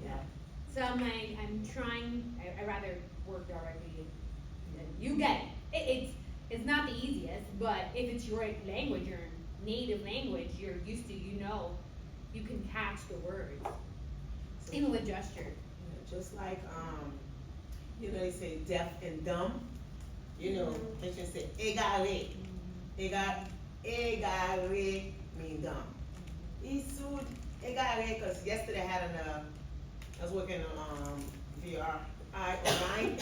Yeah. So I'm trying, I rather work directly than, you get it. It's not the easiest, but if it's your language, your native language, you're used to, you can catch the words, So, even with gesture. just like, they say deaf and dumb. They just say egare. Egare mean dumb. He sued egare because yesterday I was working on VRI online,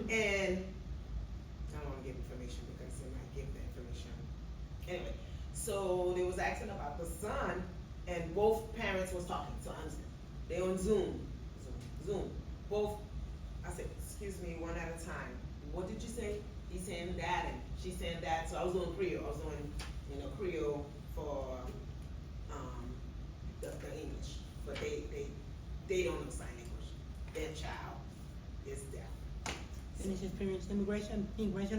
and I don't want to give information because they might give the information. Anyway, so they was asking about the son, and both parents was talking, so I understand. They on Zoom. Both, I said, excuse me, one at a time. What did you say? He's saying that, and she's saying that, so I was doing Creole. I was doing, Creole for, the English, but they don't know sign English. Their child is deaf. And this experience immigration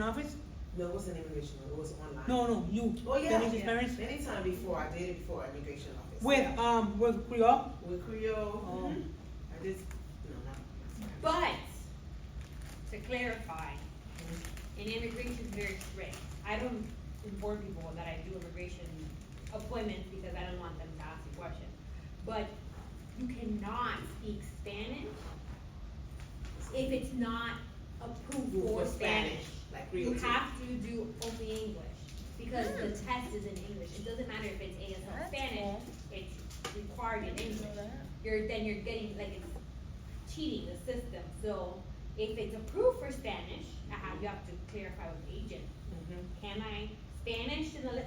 office? No, it wasn't immigration, it was online. No, you. Oh, yeah. Finish experience? Anytime before, I did it before immigration office. With Creole? With Creole. Oh. I just, no, not Spanish. But, to clarify, in immigration is very strict. I don't inform people that I do immigration appointments because I don't want them to ask a question. But you cannot speak Spanish if it's not approved for Spanish. Like You Creole. have to do only English, because the test is in English. It doesn't matter if it's ASL Spanish, it's required in English. You're getting, like, it's cheating the system. So if it's approved for Spanish, you have to clarify with the agent. Can I Spanish in the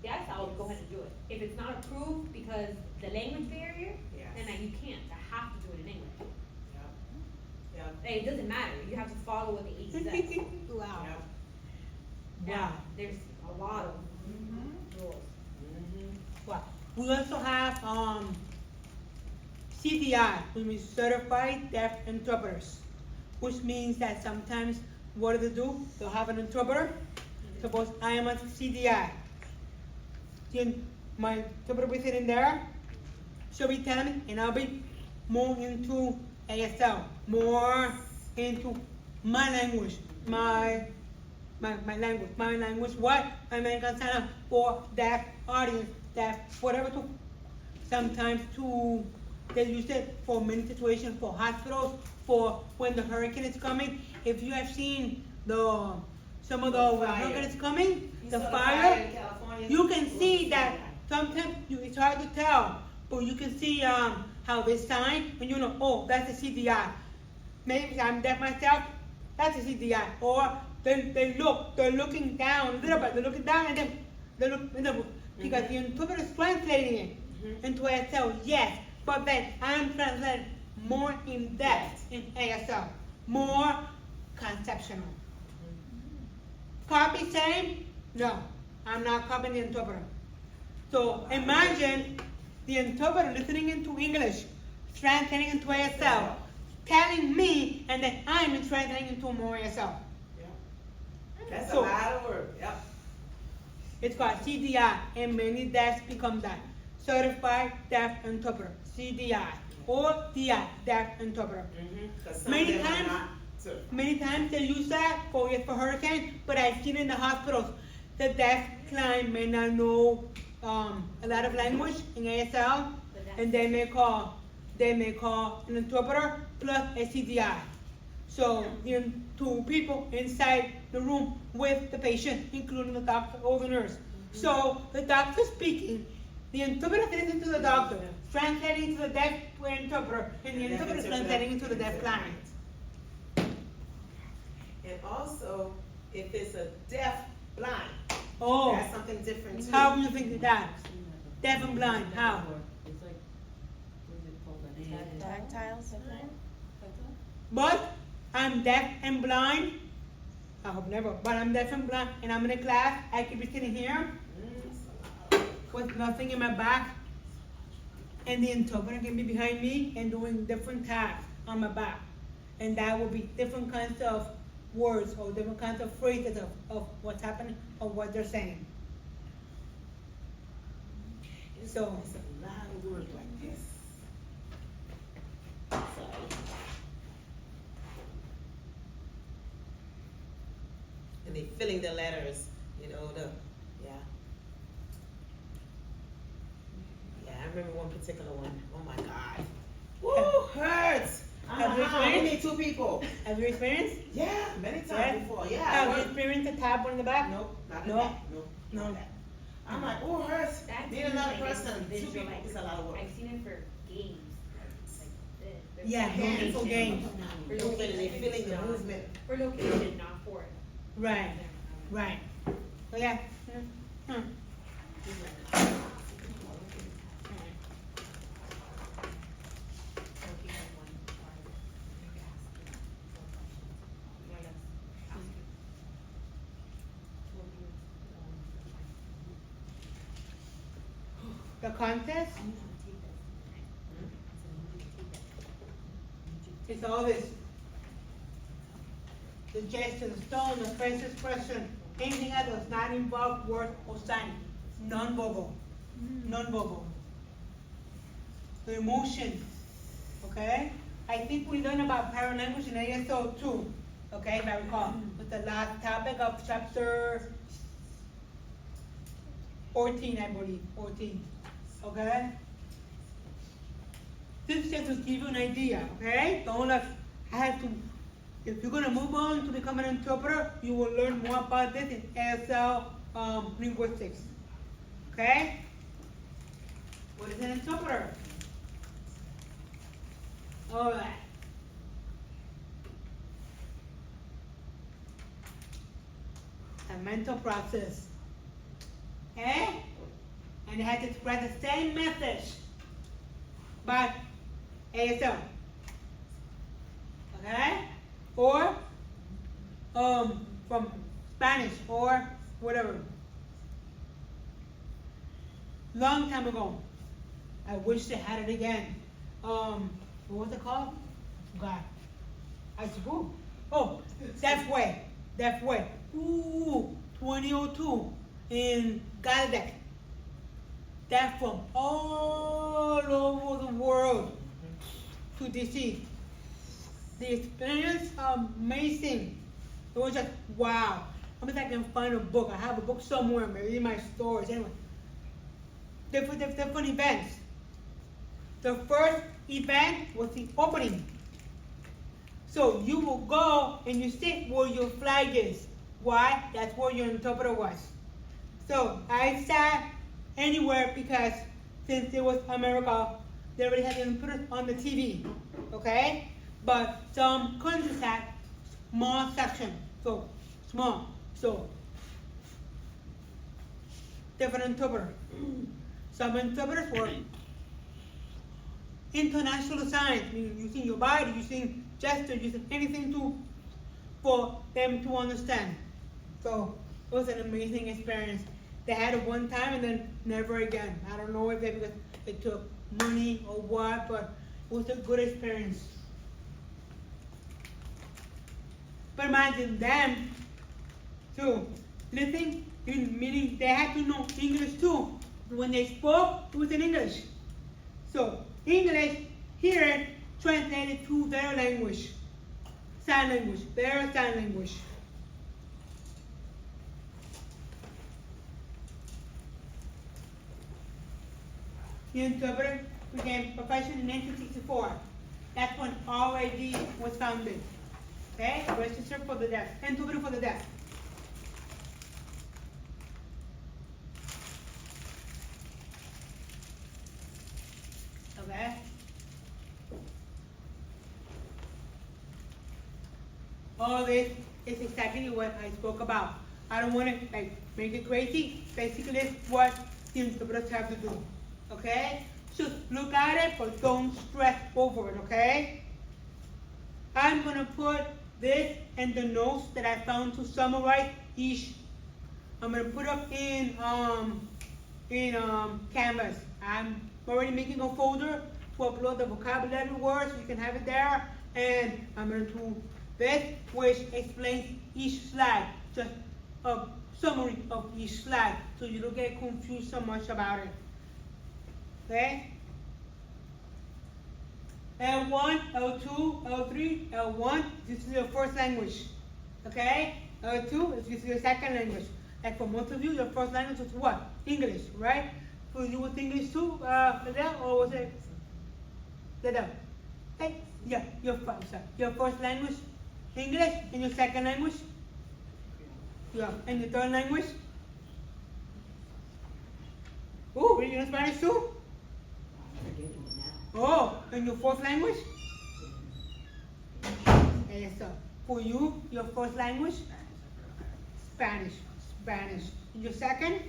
yes, I'll go ahead and do it. If it's not approved because the language barrier, Yes. then you can't. I have to do it in English. Yeah. It doesn't matter. You have to follow what the agent says. Wow. Yeah. Now, Wow. there's a lot of rules. Wow. We also have CDI, which means Certified Deaf Interpreters, which means that sometimes what do they do? They'll have an interpreter. Suppose I am a CDI. Then my interpreter will be sitting there. She'll be telling me, and I'll be more into ASL, more into my language, my language, what American Sign Language for deaf audience, deaf, whatever to, sometimes they use it for many situations, for hospitals, for when the hurricane is coming. If you have seen some of the when the hurricane is coming, the fire, in California. you can see that sometimes it's hard to tell, but you can see how they sign, and oh, that's a CDI. Maybe I'm deaf myself, that's a CDI. Or they're looking down a little bit, they're looking down, and then they look, because the interpreter is translating it into ASL, yes, but then I'm translating more in depth in ASL, more conceptual. Copy same? No, I'm not copying the interpreter. So imagine the interpreter listening into English, translating into ASL, telling me, and then I'm translating into more ASL. Yeah. That's So- a lot of work. Yep. It's called CDI, and many deafs become that. Certified Deaf Interpreter, CDI, or DI, Deaf Interpreter. Because some Many of them times- are not certified. Many times they use that for hurricane, but I've seen in the hospitals, the deaf client may not know a lot of language in ASL, and they may call an interpreter plus a CDI. So two people inside the room with the patient, including the doctor or the nurse. So the doctor speaking, the interpreter listens to the doctor, translating to the deaf interpreter, and the interpreter is translating into the deaf client. And also, if it's a deaf blind, Oh, that's something different too. how do you think of that? Deaf and blind, how? It's like, what is it called? Tactile, something? But I'm deaf and blind. I hope never, but I'm deaf and blind, and I'm in a class. I could be sitting here with nothing in my back, and the interpreter can be behind me and doing different tasks on my back, and that will be different kinds of words or different kinds of phrases of what's happening or what they're saying. So It's a lot of work like this. they filling the letters, you know, yeah. Yeah, I remember one particular one. Oh my God. Woo, hurts. Have you We need experienced? 2 people. Have you experienced? Yeah, many times Yes. before. Yeah. I Have you worked- experienced a tap on the back? Nope, not No. that. Nope, No. not that. I'm like, oh, hurts. That's Need another like person. 2 people visualize. is a lot of work. I've seen it for games, like this. Yeah, Games. for games. For Moving, location, they feeling the not- movement. For location, not for. Right, right. So yeah. Hmm. The contest is all this. The gesture, the tone, the face expression, anything that does not involve word or sign, non-verbal, non-verbal. The emotion, okay? I think we learned about paralanguage in ASO too, okay, if I recall, with the last topic of chapter 14, I believe, 14, okay? This just to give you an idea, okay? Don't let, I have to, if you're gonna move on to become an interpreter, you will learn more about this in ASL linguistics, okay? What is an interpreter? All right. A mental process, okay? And it has to express the same message, but ASL, okay? Or from Spanish or whatever. Long time ago, I wish they had it again. What was it called? I forgot. I forgot. Oh, Deaf Way. Deaf Way. Ooh, 2002 in Galdec. Deaf from all over the world to DC. The experience amazing. It was just wow. I mean, I can find a book. I have a book somewhere, maybe in my stores. Anyway, different events. The first event was the opening. So you will go and you sit where your flag is. Why? That's where your interpreter was. So I sat anywhere because since it was America, they already had the interpreter on the TV. Okay? But some countries had small section. So small. So different interpreter. Some interpreters were international signs, meaning using your body, using gesture, using anything for them to understand. So it was an amazing experience. They had it one time and then never again. I don't know if it took money or what, but it was a good experience. But imagine them too, listening, meaning they had to know English too. When they spoke, it was in English. So English here translated to their language, sign language, their sign language. The interpreter became professional in 1964. That's when RAD was founded. Okay, register for the deaf, interpreter for the deaf. Okay. All this is exactly what I spoke about. I don't want to make it crazy. Basically, it's what the interpreters have to do. Okay? Just look at it, but don't stress over it. Okay? I'm gonna put this in the notes that I found to summarize each. I'm gonna put up in Canvas. I'm already making a folder to upload the vocabulary words. You can have it there, and I'm gonna do this, which explains each slide, just a summary of each slide, so you don't get confused so much about it. Okay? L1, L2, L3, L1, this is your first language. Okay? Two is your second language. Like for most of you, your first language was what? English, right? For you was English too, Fidel, or was it? Fidel. Hey, yeah, your first language, English, and your second language? Yeah, and your third language? Oh, you know Spanish too? I'm forgetting it now. Oh, and your fourth language? Yes, sir. For you, your first language? Spanish. Spanish. And your second?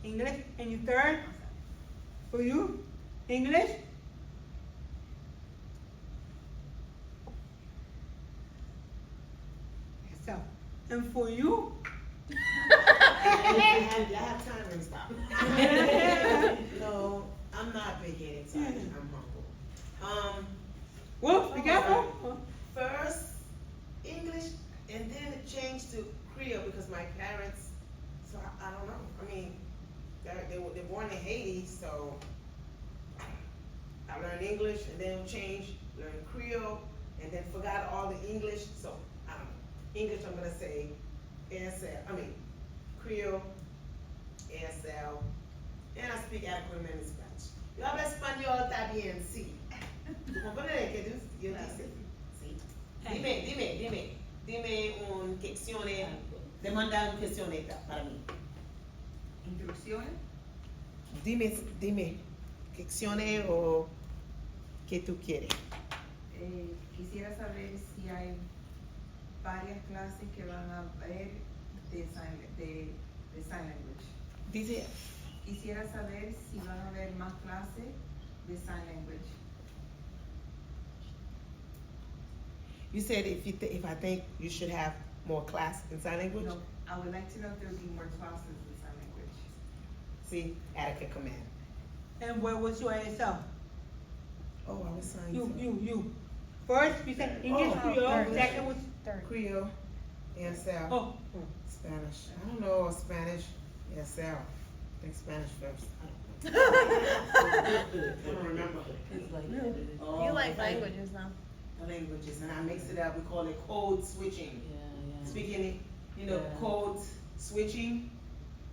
English. And your third? For you? English? Yes, sir. And for you? I have time and stop. No, I'm not big-headed, so I'm humble. Whoa, be careful. First English, and then it changed to Creole because my parents. So I don't know. I mean, they're born in Haiti, so I learned English and then changed, learned Creole, and then forgot all the English. So I don't know. English, I'm gonna say ASL. I mean Creole, ASL, and I speak adequate amount of Spanish. Yo hablo español también, sí. ¿Tú comprendes que yo dice? Sí. Dime un questione, demanda un questione para mí. Instrucciones. Dime, questione o que tú quieres. Quisiera saber si hay varias clases que van a haber de sign language. Dice, Quisiera saber si van a haber más clases de sign language. you said if I think you should have more class in sign language? No, I would like to know if there will be more classes in sign language. See, adequate command. And where was your ASL? Oh, I was saying You. First, you said English, Oh, Creole. third. Second was Creole, ASL, oh. Spanish. I don't know Spanish, ASL. I think Spanish first. I don't remember. It's like. You like languages now. Languages, and I mix it up. We call it code switching. Yeah. Speaking, Yeah. code switching,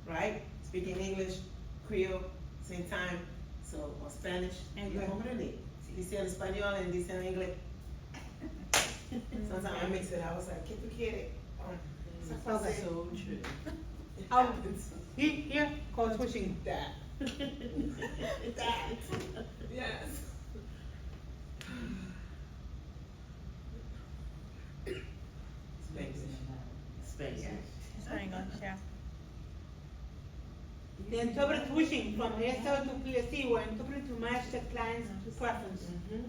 right? Speaking English, Creole, same time. So, or Spanish. And Yo good. comprende. Dice el español and dice el inglés. Sometimes I mix it. I was like, ¿qué tú quieres? It's Okay. so true. It How- happens. Here, code switching. That. That. Yes. Space. Yeah. English, yeah. The interpreter switching from ASL to PSC were interpreted to match the client's preference. Mm-hmm.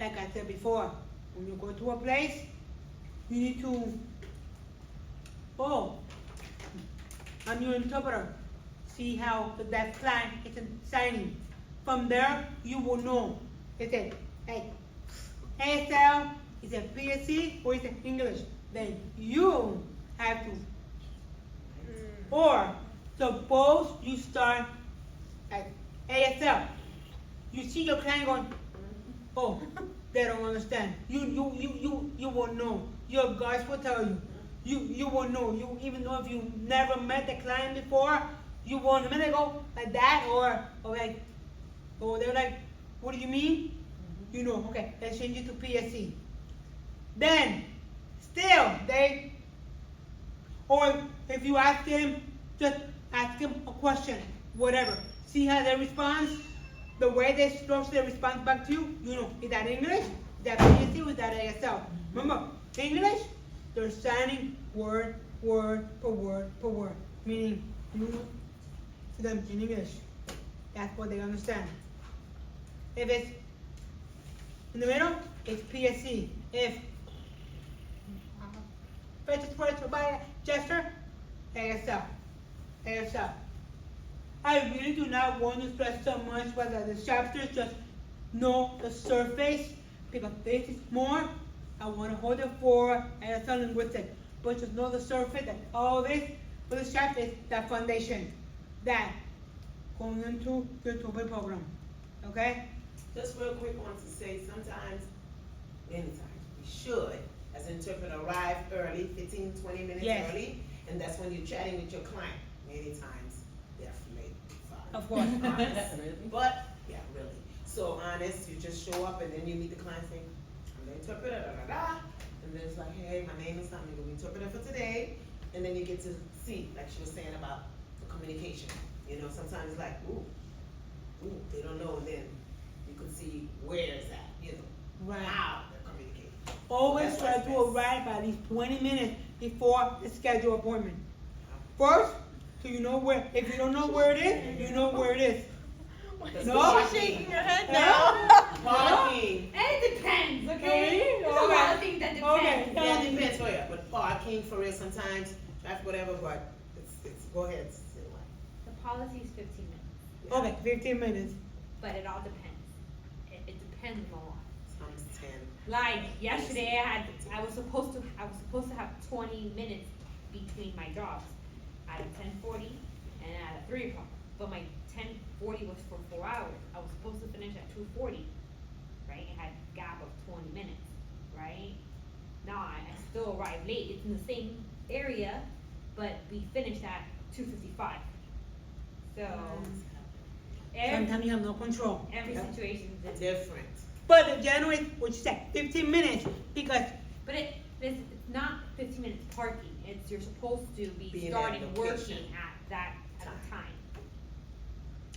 Like I said before, when you go to a place, you need to, I'm your interpreter. See how that client is signing. From there, you will know. Is it like ASL, is it PSC, or is it English? Then you have to. Or suppose you start at ASL. You see your client going, oh, they don't understand. You will know. Your guys will tell you. You will know. You even though if you never met the client before, you will know. They go like that or they're like, what do you mean? You know, okay, let's change it to PSC. Then still or if you ask him, just ask him a question, whatever. See how they respond? The way they structure their response back to you, you know, is that English? Is that PSC or is that ASL? Remember, English, they're signing word per word. Meaning, you to them in English. That's what they understand. If it's in the middle, it's PSC. If by gesture, ASL. I really do not want to stress so much whether the chapters just know the surface because this is more. I want to hold it for ASL linguistics, but just know the surface that all this for this chapter is the foundation that going into your TOEFL program. Okay? Just real quick, want to say sometimes, many times, we should as an interpreter, arrive early, 15, 20 minutes Yes. early, and that's when you're chatting with your client. Many times, they're late, sorry. Of course. Honest. But, yeah, really. So honest, you just show up and then you meet the client saying, I'm the interpreter, da da da. And then it's like, hey, my name is something, I'm the interpreter for today. And then you get to see, like she was saying about the communication. You know, sometimes it's like, ooh, they don't know, and then you could see where it's at, you know, Right. how they're communicating. Always That's try what's to best. arrive at least 20 minutes before the scheduled appointment. First, so you know where, if you don't know where it is, you know where it is. That's No. parking. Shaking your head Huh? now. Parking. And it depends, okay? Okay, There's a lot okay. of things that Okay. depend. Yeah, it depends for you, but parking for real sometimes, traffic, whatever, but it's, go ahead, say what. The policy is 15 minutes, Yeah. Okay, 15 minutes. but it all depends. It depends on a lot. Times 10. Like yesterday, I was supposed to have 20 minutes between my jobs, at a 10:40 and at a 3 o'clock. But my 10:40 was for 4 hours. I was supposed to finish at 2:40, right? It had a gap of 20 minutes, right? Now I still arrived late. It's in the same area, but we finished at 2:55. So every Sometimes you have no control. Yeah. situation is different. Different. But the general is what you said, 15 minutes, because But it's not 15 minutes parking, it's you're supposed to Be be in that starting location. working at a time.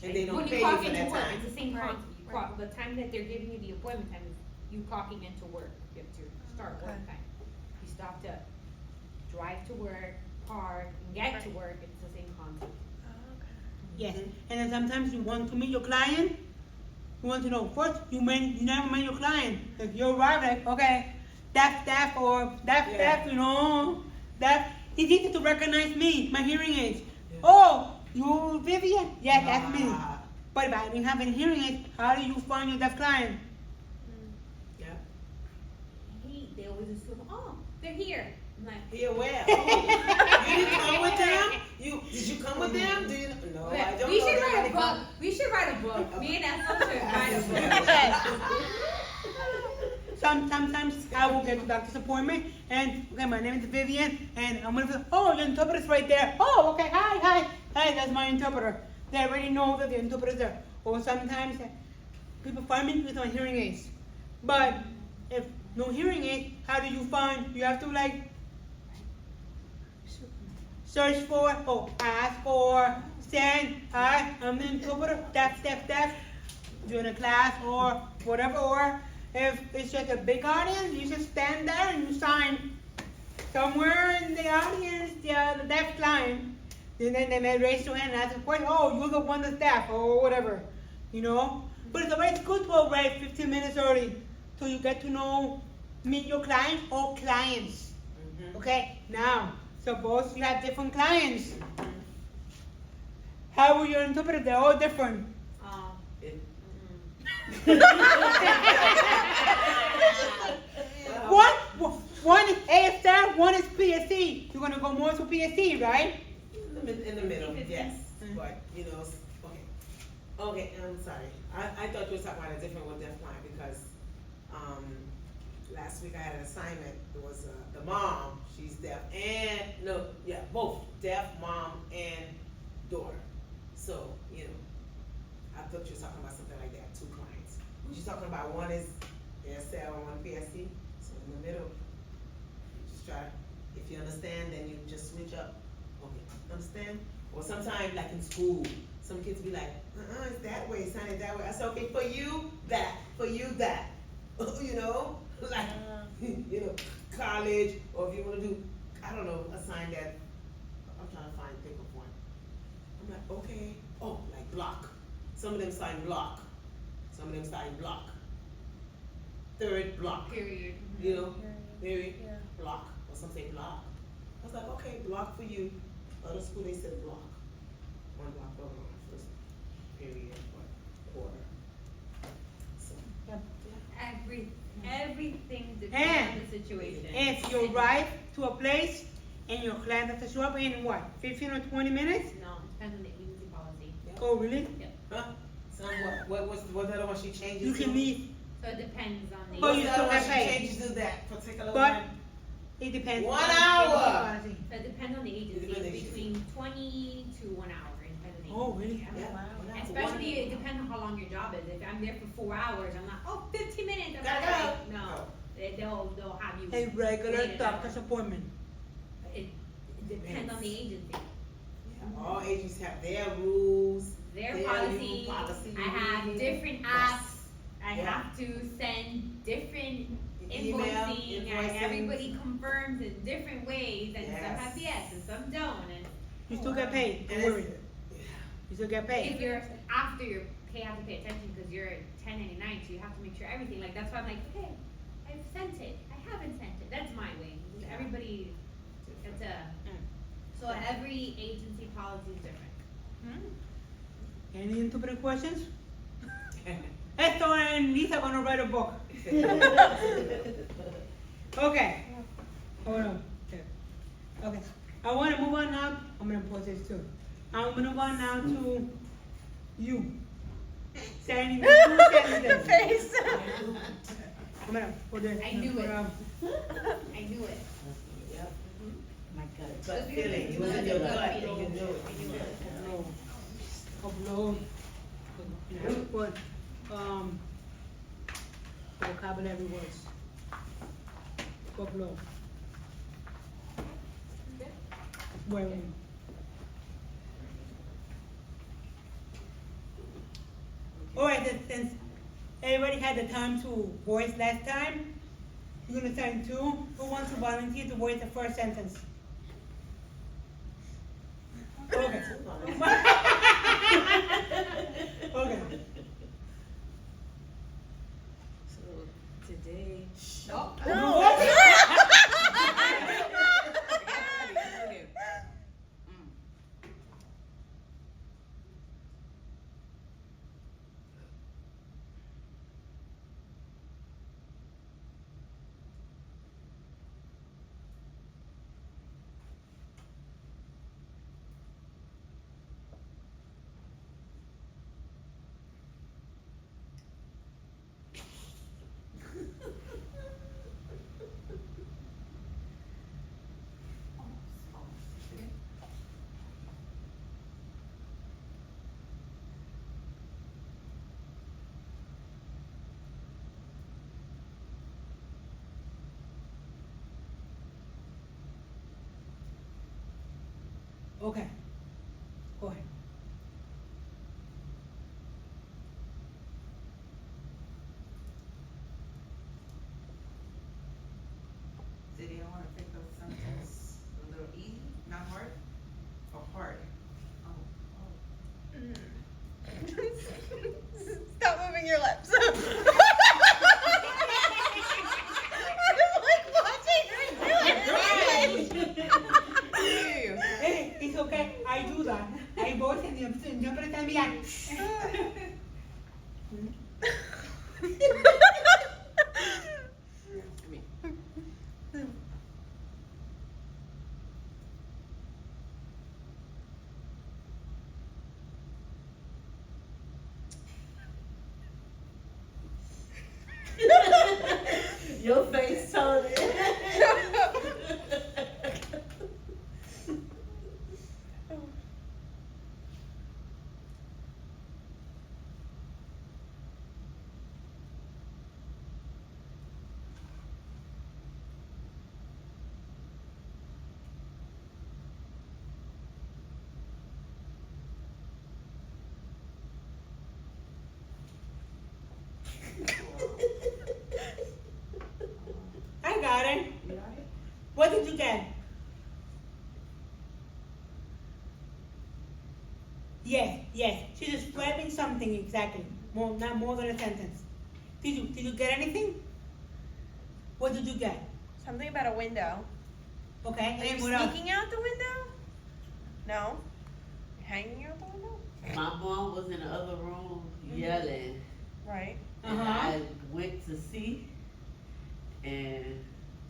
And they don't When pay you you clock for into that work, time. it's the same Right, concept, you clock, the time that they're giving you the appointment time is you clocking into work, you have to start work Okay. time. You stop to drive to work, park, and get to work, it's the same concept. yes. And then sometimes you want to meet your client, you want to know, first, you never met your client. If you arrive like, okay, that or that, Yeah. you know, that, it's easy to recognize me, my hearing aids. Yeah. Oh, you Vivian? Yes, that's me. Ah, But if I didn't have any hearing aids, how do you find your deaf client? Yeah. Hey, they always assume, oh, they're here. I'm like, He aware. Oh, you didn't come with them? Did you come with them? Do you, no, I don't we know should them. write a book. We should write a book. Me and Ethel should write a book. Sometimes I will get to doctor's appointment and, okay, my name is Vivian and I'm gonna say, oh, your interpreter's right there. Oh, okay, hi, that's my interpreter. They already know that the interpreter's there. Or sometimes people find me with my hearing aids. But if no hearing aids, how do you find, you have to like search for, or ask or send, hi, I'm the interpreter, deaf, during a class or whatever, or if it's just a big audience, you just stand there and you sign somewhere in the audience, the deaf client. And then they may raise your hand and ask a question, oh, you're the one that's deaf, or whatever, you know? But it's always good to arrive 15 minutes early, so you get to know, meet your client or clients. Mhm. Okay, now, suppose you have different clients. How will you interpret it? They're all different. It- One is ASL, one is PSC. You're gonna go more to PSC, right? In the middle, yes, Mm. but, you know, okay. Okay, I'm sorry. I thought you were talking about a different one, deaf client, because, last week I had an assignment. It was, the mom, she's deaf, and, no, yeah, both, deaf, mom, and daughter. So, you know, I thought you were talking about something like that, two clients. What you're talking about, one is ASL and one PSC, so in the middle, you just try, if you understand, then you just switch up. Okay, understand? Or sometimes, like in school, some kids be like, it's that way, it's not that way. I said, okay, for you, that, for you, that. You know, like, you know, college, or if you wanna do, I don't know, a sign that, I'm trying to think of one. I'm like, okay, oh, like block. Some of them sign block, some of them sign block. Third block, Period. you know, very Yeah. block, or some say block. I was like, okay, block for you. Other school, they said block. One block over on first period, or quarter. So, Everything depends on the situation. If you arrive to a place and your client has to show up in what, 15 or 20 minutes? No, depends on the agency policy. Oh, really? huh? So what other one she changes You to? can leave. So it depends on the. But What's you the still other one get she paid. changes to that particular But one? It depends. 1 on hour. agency policy. It depends on the agency, Depends on the it's agency. between 20 to 1 hour, depending on the Oh, agency. really? Yeah. Yeah. 1 hour. Especially, it depends on how long your job is. If I'm there for 4 hours, I'm not, oh, 15 minutes, I'm Gotta out. go. No, they'll have you. A regular wait an hour. doctor's appointment. It depends on the agency, Yeah, all agencies have their rules. their legal policies. policy. I have different Yes. apps. I Yeah. have to send different Email, invoicing, and invoicing. everybody confirms in different ways, and some Yes. have yes and some don't, and You still get paid, don't And worry. You still get paid. if you're after you're pay, have to pay attention because you're 1099, so you have to make sure everything, like, that's why I'm like, okay, I've sent it, I haven't sent it, that's my way. Everybody, it's so every agency policy is different. Any stupid questions? Esto and Lisa gonna write a book. Okay. Hold on. Okay. I wanna move on now. I'm gonna pause this too. I'm gonna move on now to you. Saying two sentences. Face. I'm gonna put this. I knew it. um, I knew it. Yep. My gut. Gut feeling, it was in your gut, and you knew it. I knew it. Upload. Put, vocabulary words. Upload. Where? Alright, since everybody had the time to voice last time, you're gonna sign two. Who wants to volunteer to voice the first sentence? Okay. Okay. So today. Okay. Go ahead. Did you wanna pick those sentence a little easy, not hard, or hard? Stop moving your lips. Hey, it's okay. I do that. I voice and you siempre están mirando. Your face told it. I got it. You got it? What did you get? Yes. She's describing something exactly. Not more than a sentence. Did you get anything? What did you get? Something about a window. Okay. Are you And what else? sneaking out the window? No. Hanging out the window? My mom was in the other room yelling, Right. and Uh-huh. I went to see, and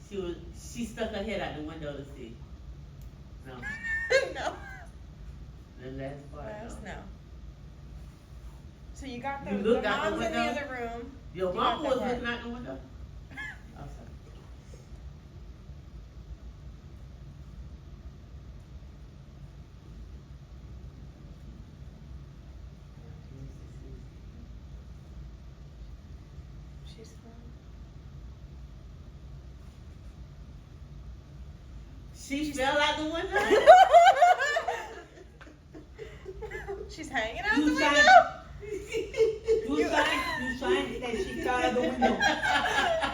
she stuck her head out the window to see. No, No. the last part. Last, no. no. So you got You the looked out the mom's in the window? other room. Your You mom got that was part. looking out the window. Oh, sorry. she's from? She fell out the window. She's hanging out You the signed- window. You signed that she fell out the window.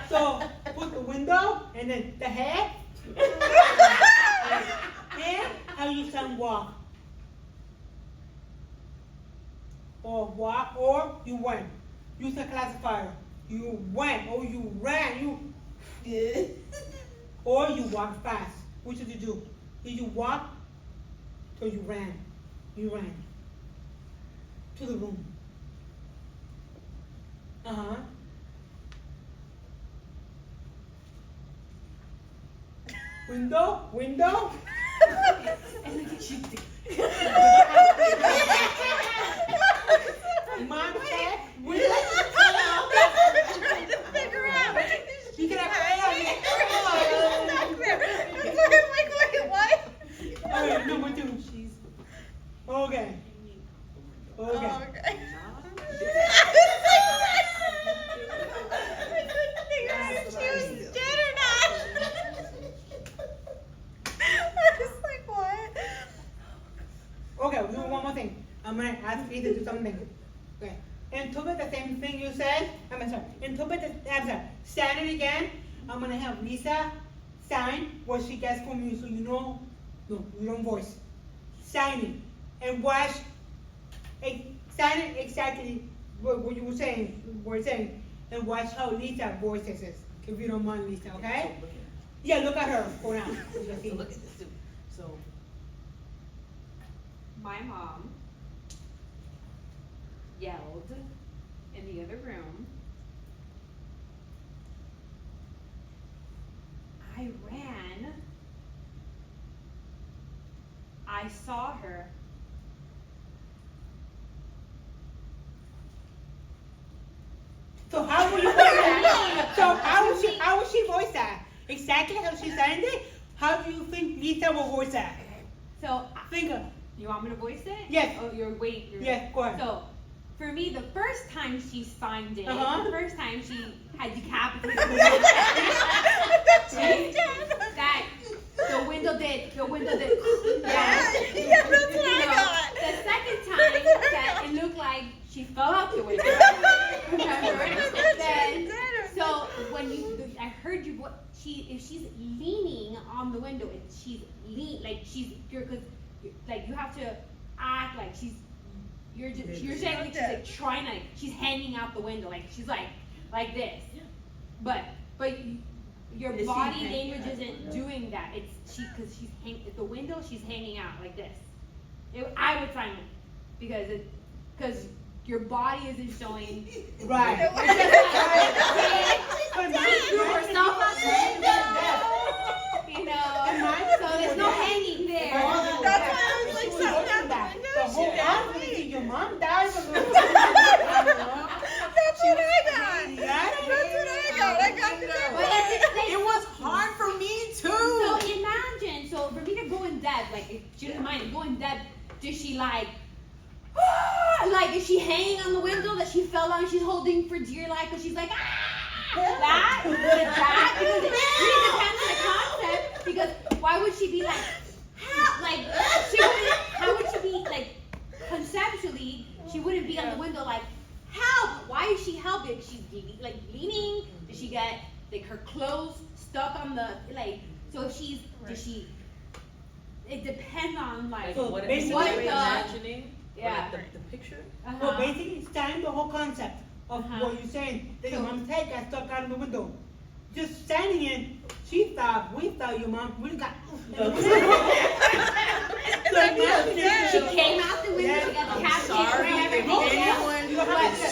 So put the window and then the head and how you son walk. Or walk or you went. Use a classifier. You went or you ran. Or you walk fast. Which did you do? Did you walk or you ran? You ran to the room. Uh-huh. Window? Mom said, window? Trying to figure out. You can have I'm like, wait, what? Okay, number 2. Okay. Oh, Okay. okay. I couldn't figure out if she was dead or not. I was like, what? Okay, we do one more thing. I'm gonna ask you to do something. Okay. Interpret the same thing you said. I'm sorry. Interpret the answer. Stand it again. I'm gonna have Lisa sign what she gets from you so you know. No, you don't voice. Sign it. And watch. Sign it exactly what you were saying. And watch how Lisa voices it. If you don't mind, Lisa, okay? Yeah, look at her for now. So look at this too. So My mom yelled in the other room. I ran. I saw her. So how will you voice that? So how will she voice that? Exactly how she signed it? How do you think Lisa will voice that? So, Think of, you want me to voice it? Yes. Oh, you're waiting. yes, go ahead. So, for me, the first time she signed it, Uh-huh. the first time she had decapitated She's dead. that the window did. Yeah, yeah, that's what I got. The second time that it looked like she fell out the window. Remember? Then, so when I heard you, if she's leaning on the window, because like you have to act like you're saying like she's like trying to, she's hanging out the window, like she's like this, but your Is she body hanging language out the isn't window? doing that. It's because at the window, she's hanging out like this. I would sign it because your body isn't showing. Right. She threw herself out the window, you know. So there's no hanging there. That's why I was like, something out the window. The whole She time, died. did your mom die? That's what I got. That's what I got. I got the But it was hard for me so too. imagine, so for me to go in depth, like if she doesn't mind, go in depth, does she like is she hanging on the window that she fell on, she's holding for dear life, because she's like, that? Because it really depends on the concept, because why would she be like, how would she be, like, conceptually, she wouldn't be on the window like, help, why is she helping? She's like leaning, does she get, like, her clothes stuck on the, so if it depends on, like, So what basically- what are the, imagining? yeah. The picture? Well, basically, it's time the whole concept of Uh-huh. what you're saying, that your So- mom's head got stuck out of the window. Just standing in, we thought your mom really got. She came out the window, she got the cat Sorry if anyone is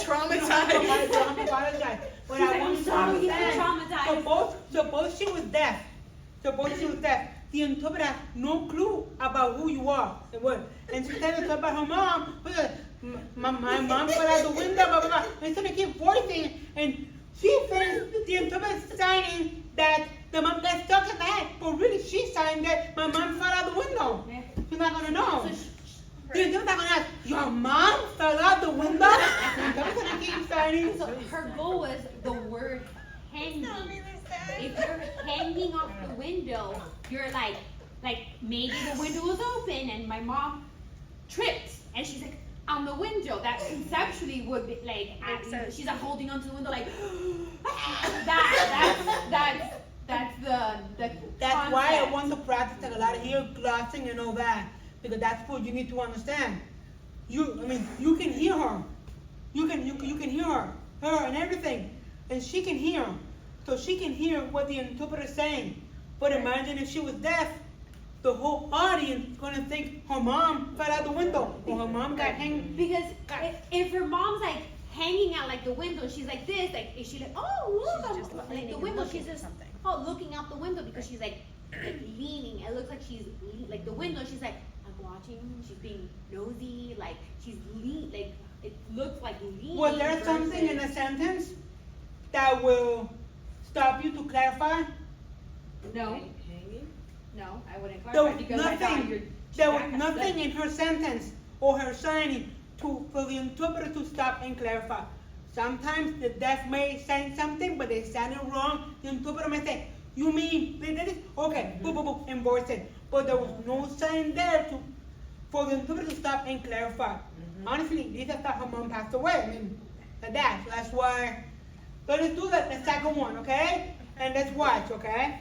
traumatized. But I I'm want you to sorry, you're understand. traumatized. Suppose she was deaf. The interpreter has no clue about who you are and what. And she said it's about her mom. My mom fell out the window, blah, blah, blah. And so they keep voicing. And she thinks the interpreter is signing that the mom got stuck in the head. But really, she signed that my mom fell out the window. Yeah. She's not going to know. So The interpreter's going to ask, your mom fell out the window? The interpreter's going to keep Shiny. So her goal was the word hanging. If you're hanging off the window, you're like maybe the window was open and my mom tripped and she's like on the window. That conceptually would be like she's like holding onto the window like that's the That's why I concept. want to practice like a lot of ear glossing and all that, because that's what you need to understand. You can hear her. You can hear her and everything, and she can hear, so she can hear what the interpreter is saying. But imagine if she was deaf, the whole audience is gonna think her mom fell out the window or her mom got hanged. Because if her mom's like hanging out like the window, she's like this, like is she like look She's just like leaning the and window, looking she's at just something. looking out the window because she's like leaning. It looks like she's like the window. She's like I'm watching. She's being nosy. Like she's like it looks like leaning. Was there something in a sentence that will stop you to clarify? No, Hanging? no, I wouldn't There clarify was because I thought you're. there was nothing in her sentence or her signing for the interpreter to stop and clarify. Sometimes the deaf may say something, but they sounded wrong. The interpreter may say, "You mean they did it? Okay, boop, boop, boop," and voice it. But there was no sign there for the interpreter to stop and clarify. Honestly, Lisa thought her mom passed away. Like that. So that's why. So let's do the second one, okay? And let's watch, okay?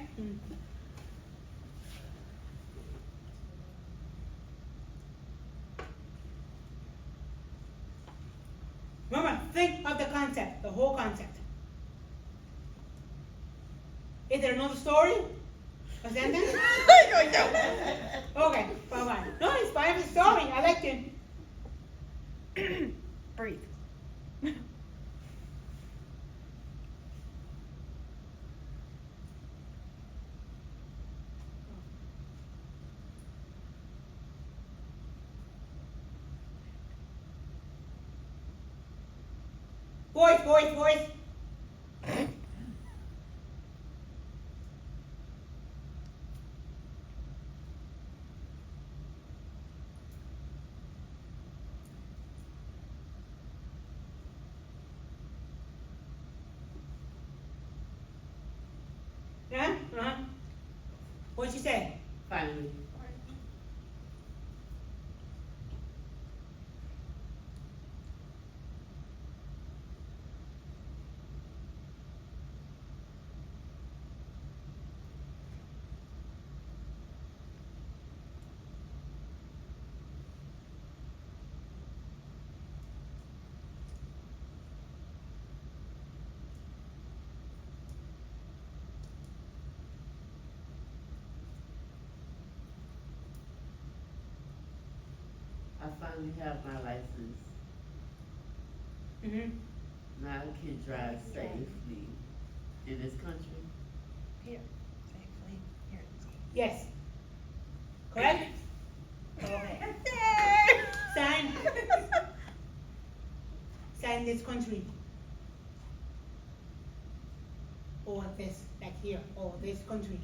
Remember, think of the concept, the whole concept. Is there another story? A sentence? Okay, bye-bye. No, it's part of the story. I liked it. Breathe. Voice. Yeah? What'd she say? Finally. I finally have my license. Mm-hmm. Now I can drive safely in this country. Here. Safely. Here. Yes. Correct? Okay. Sign. Sign this country. Or this, like here, or this country.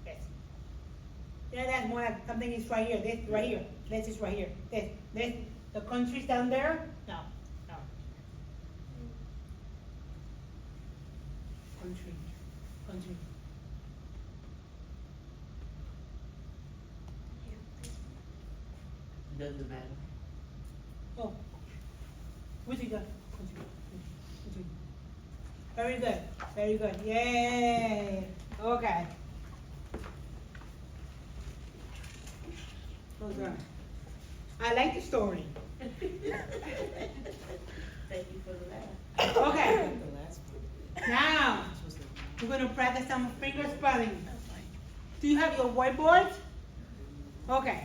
Yes. Yeah, that's more like something is right here, this right here, this is right here, this, the country's down there? No. Country. Doesn't matter. Oh. Which is good? Country. Very good, yay, okay. Okay. I like the story. Thank you for the laugh. Okay, The last one. now, we're gonna practice some finger spelling. Do you have your whiteboard? Okay.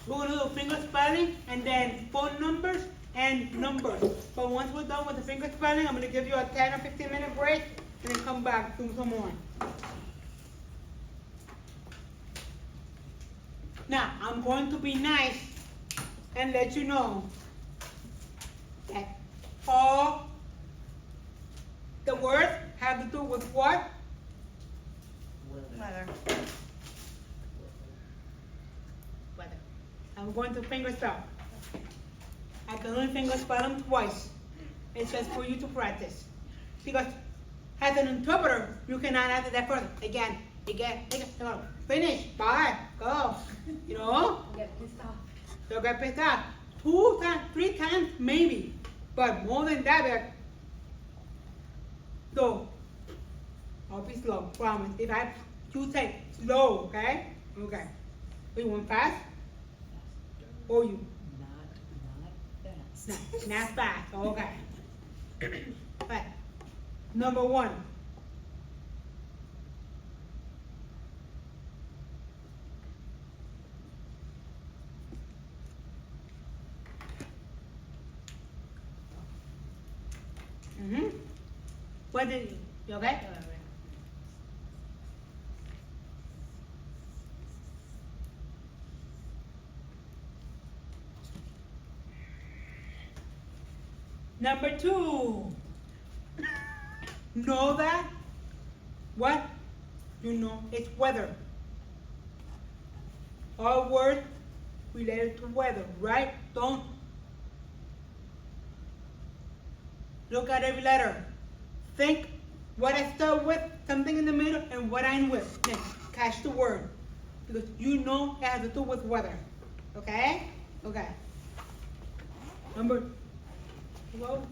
We're gonna do finger spelling and then phone numbers and numbers. But once we're done with the finger spelling, I'm gonna give you a 10 or 15-minute break and then come back, do some more. Now, I'm going to be nice and let you know that all the words have to do with what? Weather. Weather. Weather. Weather. I'm going to finger spell. I can only finger spell them twice. It's just for you to practice. Because as an interpreter, you cannot answer that further. Again. No. Finish. Bye. Go. You know? Get pissed off. They'll get pissed off. 2 times, 3 times, maybe. But more than that, so I'll be slow, promise. You say slow, okay? Okay. You want fast? Or you? Not fast, okay. Right. Number 1. What did you okay? Number 2. Know that? What? You know, it's weather. All words related to weather, right? Don't look at every letter. Think what I start with, something in the middle, and what I end with. Then catch the word. Because you know it has to do with weather. Okay? Okay. Number 12.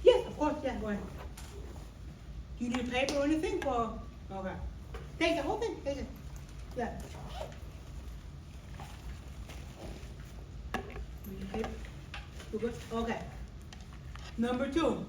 Yes, of course, yeah, go ahead. You need paper or anything? Or okay. Take the whole thing, take it. Yeah. You need paper? You good? Okay. Number 2.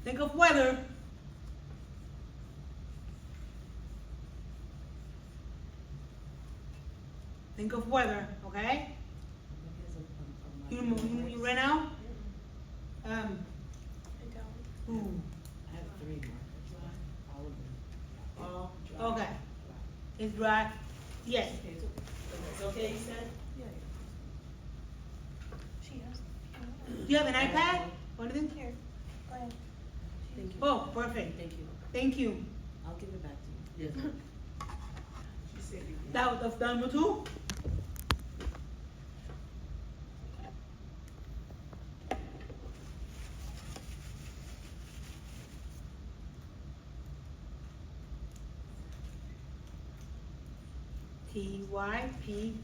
Think of weather. Think of weather, okay? You ran out? Ooh. I have 3 markers. All of them. Okay. It's dry. Yes. It's okay, you said? She has. Do you have an iPad or anything? Here, go ahead. Thank you. Oh, perfect. Thank you. Thank you. I'll give it back to you. Yes. She said you did. That was number 2.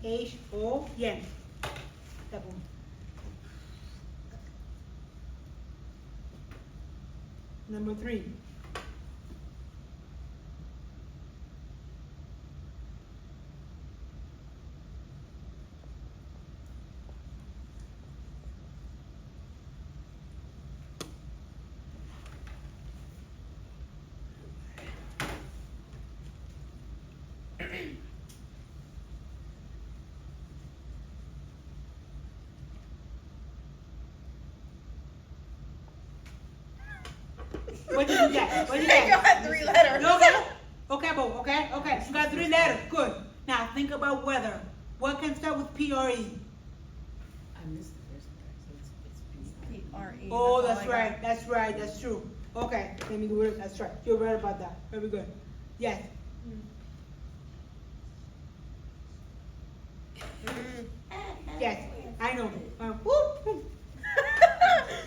Typho, yen. That one. Number 3. What did you get? What did you You get? got 3 letters. You okay? Okay, Bo, okay, okay. You got 3 letters. Good. Now think about weather. What can start with P-R-E? I missed the first part, so it's B. P-R-E. Oh, all that's I got. right. That's right. That's true. Okay, let me do it. That's right. You're right about that. Very good. Yes. Yes. I know. Whoop.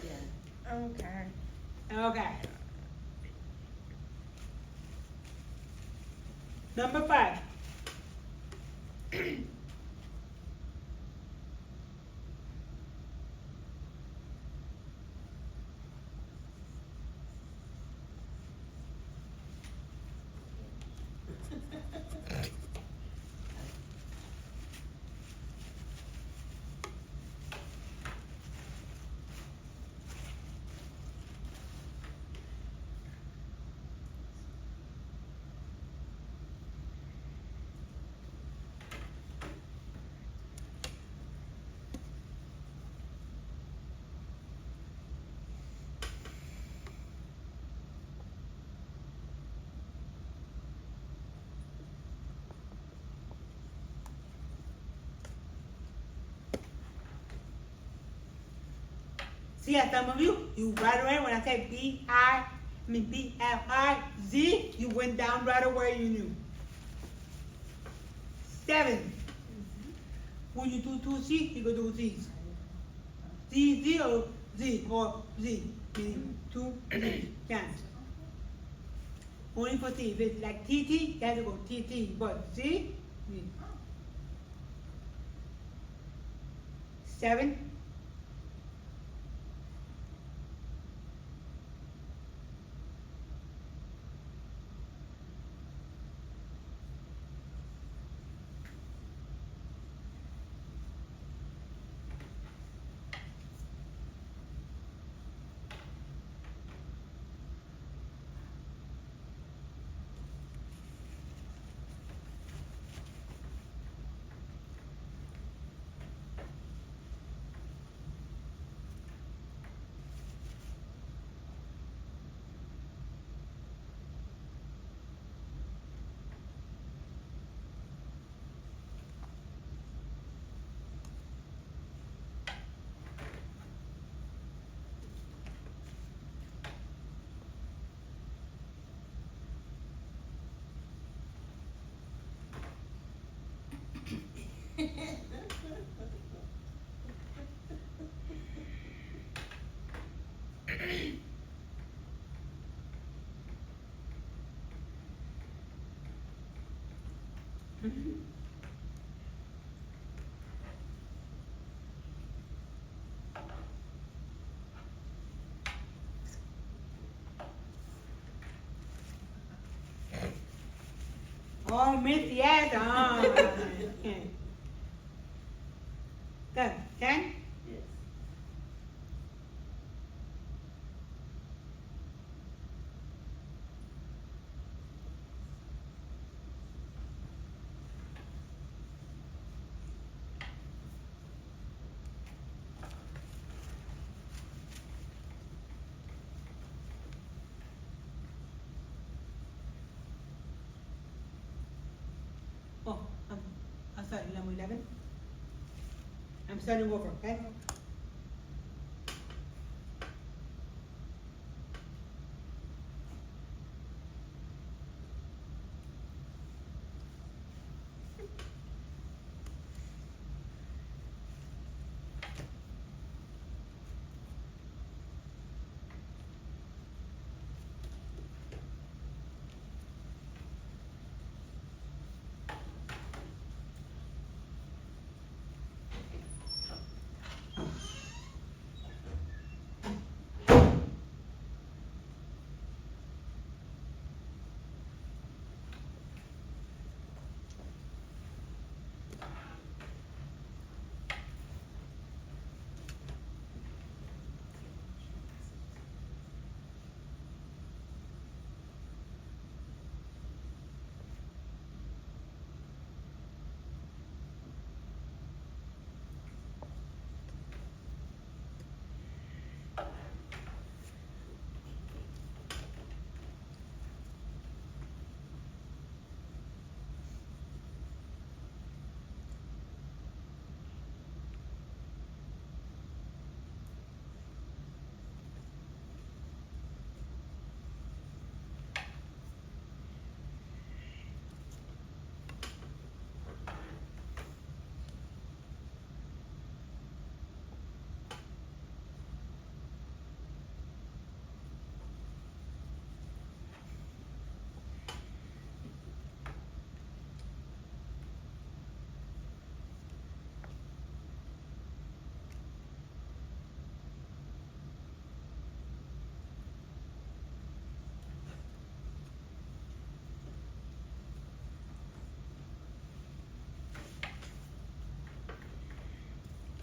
Yeah. Okay. Okay. Number 5. See, as some of you, you right away, when I said B-L-I-Z, you went down right away, you knew. 7. When you do 2 C's, you go do Z's. Z or Z, meaning 2 Z's, chance. Only for C, if it's like TT, you have to go TT, but Z, 7. Oh, Miss, yes, Good, 10? Yes. Oh, I'm sorry, number 11. I'm starting over, okay?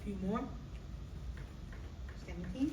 Few more. 17.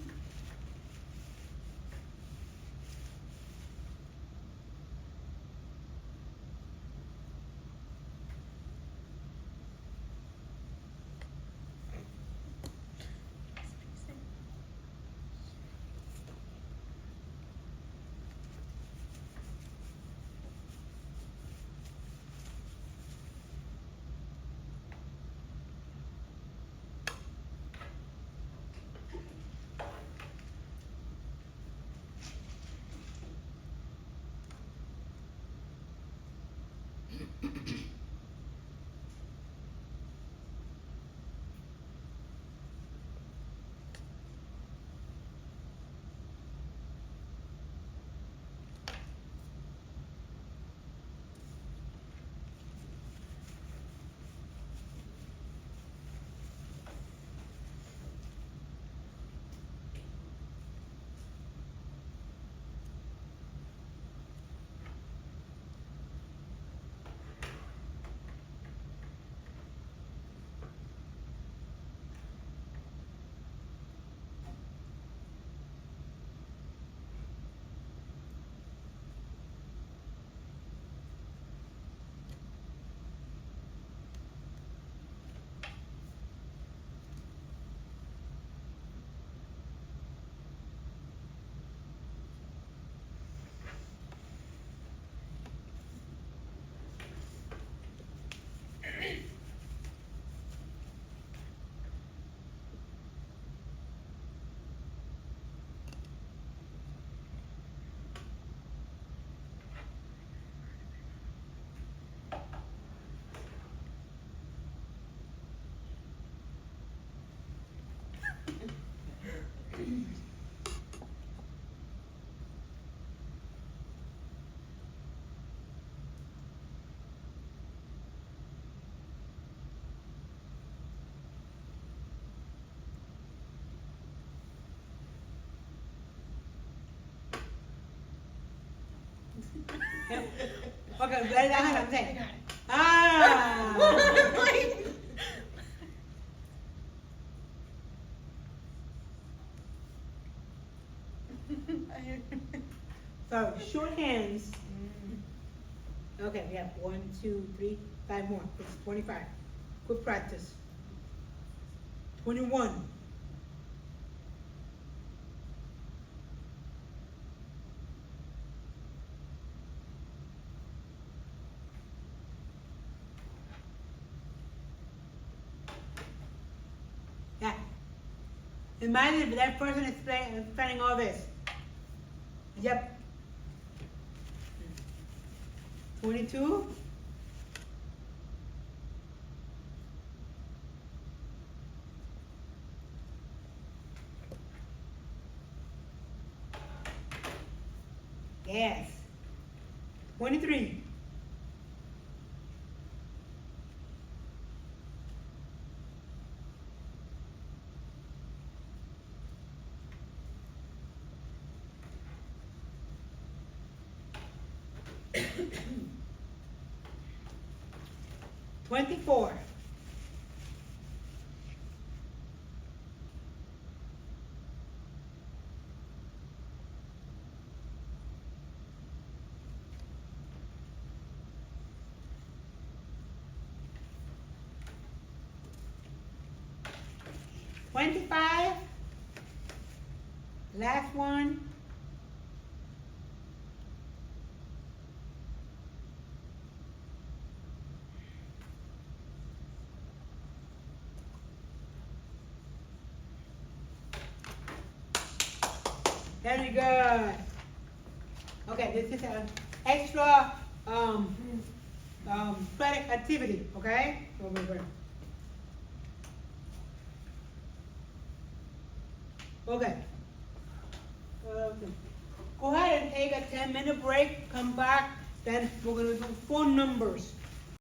Okay, let it out, I'm saying. Ah! So, short hands. Okay, we have 1, 2, 3, 5 more. It's 25. Good practice. 21. Yeah. Imagine if that person is spelling all this. Yep. 22. Yes. 23. $24. $25. Last one. Very good. Okay, this is an extra credit activity, okay? Over here. Okay. Go ahead and take a 10-minute break, come back, then we're gonna do phone numbers.